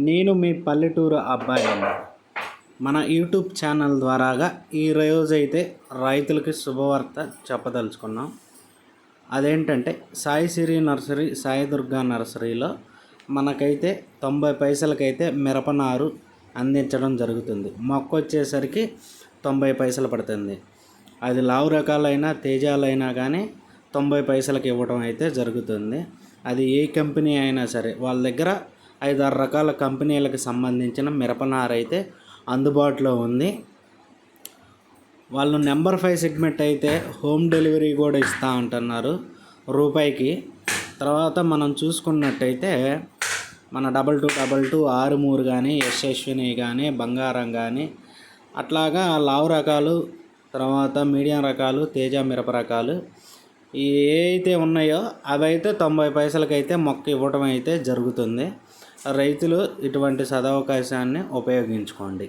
నేను మీ పల్లెటూరు అబ్బాయిని. మన యూట్యూబ్ ఛానల్ ద్వారాగా ఈ రోజైతే రైతులకి శుభవార్త చెప్పదలుచుకున్నాం. అదేంటంటే సాయి సిరి నర్సరీ, సాయి దుర్గా నర్సరీలో మనకైతే 90 పైసలకైతే మిరపనారు అందించడం జరుగుతుంది. మొక్క వచ్చేసరికి 90 పైసలు పడుతుంది. అది లావు రకాలైనా తేజాలైనా కానీ 90 పైసలకి ఇవ్వడం అయితే జరుగుతుంది. అది ఏ కంపెనీ అయినా సరే వాళ్ళ దగ్గర 5-6 రకాల కంపెనీలకు సంబంధించిన మిరపనారు అయితే అందుబాటులో ఉంది. వాళ్ళు నెంబర్ 5 సెగ్మెంట్ అయితే హోమ్ డెలివరీ కూడా ఇస్తూ ఉంటున్నారు రూపాయికి. తర్వాత మనం చూసుకున్నట్టయితే మన 2222 63 కానీ, యశస్విని కానీ, బంగారం కానీ అట్లాగా లావు రకాలు, తర్వాత మీడియం రకాలు, తేజ మిరప రకాలు ఏ అయితే ఉన్నాయో అవైతే 90 పైసలకైతే మొక్క ఇవ్వడం అయితే జరుగుతుంది. రైతులు ఇటువంటి సదవకాశాన్ని ఉపయోగించుకోండి.